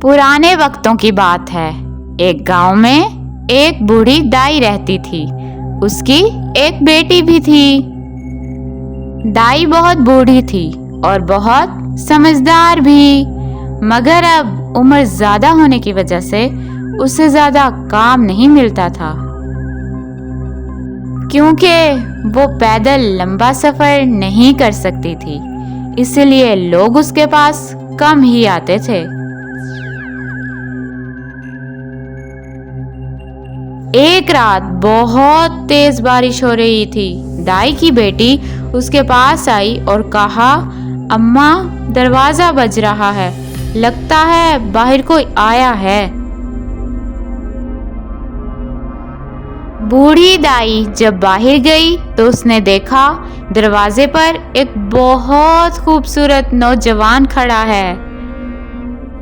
पुराने वक्तों की बात है। एक गांव में एक बूढ़ी दाई रहती थी। उसकी एक बेटी भी थी। दाई बहुत बूढ़ी थी और बहुत समझदार भी, मगर अब उम्र ज्यादा होने की वजह से उसे ज्यादा काम नहीं मिलता था, क्योंकि वो पैदल लंबा सफर नहीं कर सकती थी। इसलिए लोग उसके पास कम ही आते थे। एक रात बहुत तेज बारिश हो रही थी। दाई की बेटी उसके पास आई और कहा, अम्मा, दरवाजा बज रहा है, लगता है बाहर कोई आया है। बूढ़ी दाई जब बाहर गई तो उसने देखा दरवाजे पर एक बहुत खूबसूरत नौजवान खड़ा है।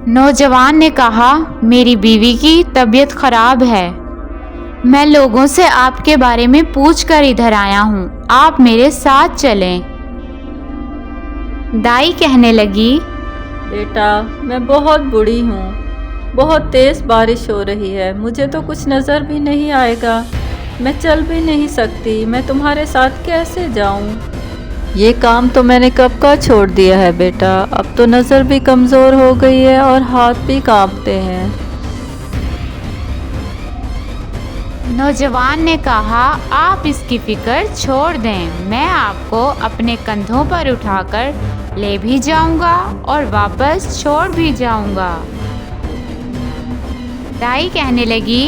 नौजवान ने कहा, मेरी बीवी की तबीयत खराब है, मैं लोगों से आपके बारे में पूछ कर इधर आया हूँ, आप मेरे साथ चलें। दाई कहने लगी, बेटा, मैं बहुत बूढ़ी हूँ, बहुत तेज बारिश हो रही है, मुझे तो कुछ नज़र भी नहीं आएगा, मैं चल भी नहीं सकती, मैं तुम्हारे साथ कैसे जाऊँ? ये काम तो मैंने कब का छोड़ दिया है बेटा, अब तो नज़र भी कमज़ोर हो गई है और हाथ भी कांपते हैं। नौजवान ने कहा, आप इसकी फिक्र छोड़ दें, मैं आपको अपने कंधों पर उठाकर ले भी जाऊंगा और वापस छोड़ भी जाऊंगा। दाई कहने लगी,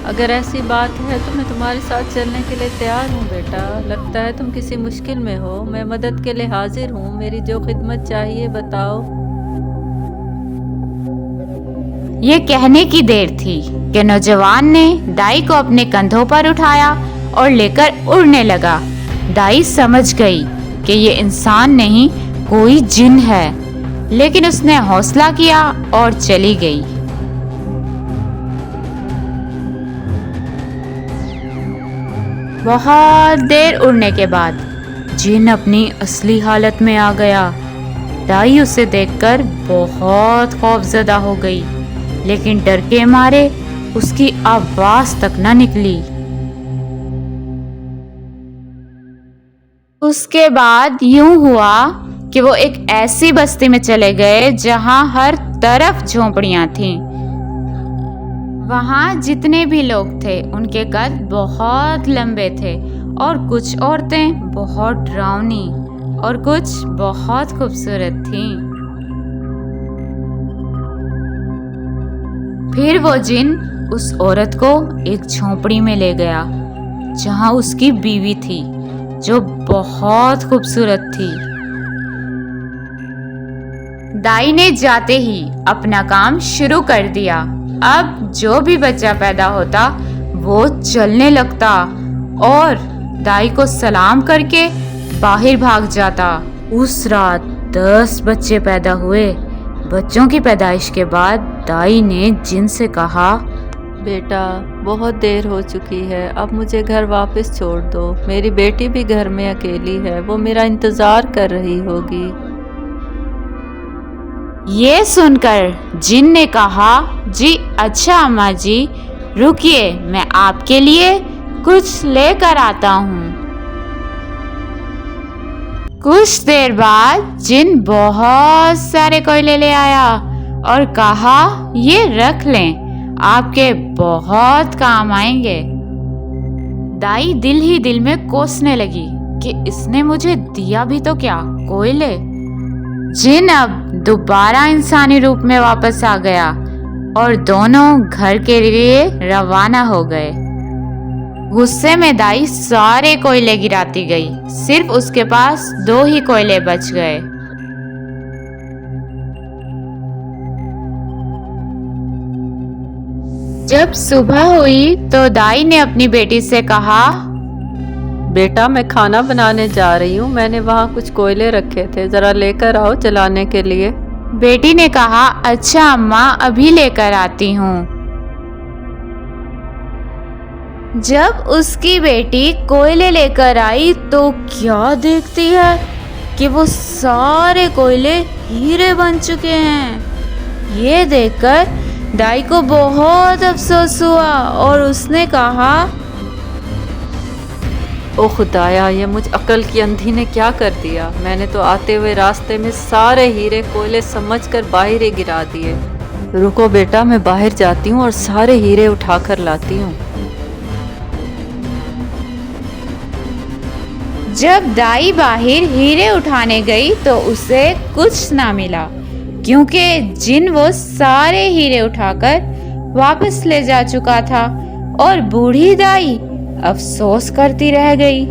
अगर ऐसी बात है तो मैं तुम्हारे साथ चलने के लिए तैयार हूँ बेटा, लगता है तुम किसी मुश्किल में हो, मैं मदद के लिए हाजिर हूँ, मेरी जो खिदमत चाहिए बताओ। ये कहने की देर थी कि नौजवान ने दाई को अपने कंधों पर उठाया और लेकर उड़ने लगा। दाई समझ गई कि ये इंसान नहीं, कोई जिन है, लेकिन उसने हौसला किया और चली गई। बहुत देर उड़ने के बाद जिन अपनी असली हालत में आ गया। दाई उसे देखकर बहुत खौफजदा हो गई, लेकिन डर के मारे उसकी आवाज तक न निकली। उसके बाद यूं हुआ कि वो एक ऐसी बस्ती में चले गए जहां हर तरफ झोंपड़ियां थीं। वहां जितने भी लोग थे उनके कद बहुत लंबे थे, और कुछ औरतें बहुत डरावनी और कुछ बहुत खूबसूरत थीं। फिर वो जिन उस औरत को एक झोंपड़ी में ले गया जहां उसकी बीवी थी, जो बहुत खूबसूरत थी। दाई ने जाते ही अपना काम शुरू कर दिया। अब जो भी बच्चा पैदा होता वो चलने लगता और दाई को सलाम करके बाहर भाग जाता। उस रात 10 बच्चे पैदा हुए। बच्चों की पैदाइश के बाद दाई ने जिन से कहा, बेटा, बहुत देर हो चुकी है, अब मुझे घर वापस छोड़ दो, मेरी बेटी भी घर में अकेली है, वो मेरा इंतज़ार कर रही होगी। ये सुनकर जिन ने कहा, जी अच्छा अम्मा जी, रुकिए, मैं आपके लिए कुछ लेकर आता हूँ। कुछ देर बाद जिन बहुत सारे कोयले ले आया और कहा, ये रख लें, आपके बहुत काम आएंगे। दाई दिल ही दिल में कोसने लगी कि इसने मुझे दिया भी तो क्या, कोयले। जिन अब दोबारा इंसानी रूप में वापस आ गया और दोनों घर के लिए रवाना हो गए। गुस्से में दाई सारे कोयले गिराती गई, सिर्फ उसके पास 2 ही कोयले बच गए। जब सुबह हुई तो दाई ने अपनी बेटी से कहा, बेटा, मैं खाना बनाने जा रही हूँ, मैंने वहाँ कुछ कोयले रखे थे, ज़रा लेकर आओ जलाने के लिए। बेटी ने कहा, अच्छा अम्मा, अभी लेकर आती हूँ। जब उसकी बेटी कोयले लेकर आई तो क्या देखती है कि वो सारे कोयले हीरे बन चुके हैं। یہ دیکھ کر دائی کو بہت افسوس ہوا اور اس نے کہا، او خدایا، یہ مجھ عقل کی اندھی نے کیا کر دیا؟ میں نے تو آتے ہوئے راستے میں سارے ہیرے کوئلے سمجھ کر باہر ہی گرا دیے۔ رکو بیٹا، میں باہر جاتی ہوں اور سارے ہیرے اٹھا کر لاتی ہوں۔ جب دائی باہر ہیرے اٹھانے گئی تو اسے کچھ نہ ملا، کیونکہ جن وہ سارے ہیرے اٹھا کر واپس لے جا چکا تھا، اور بوڑھی دائی افسوس کرتی رہ گئی۔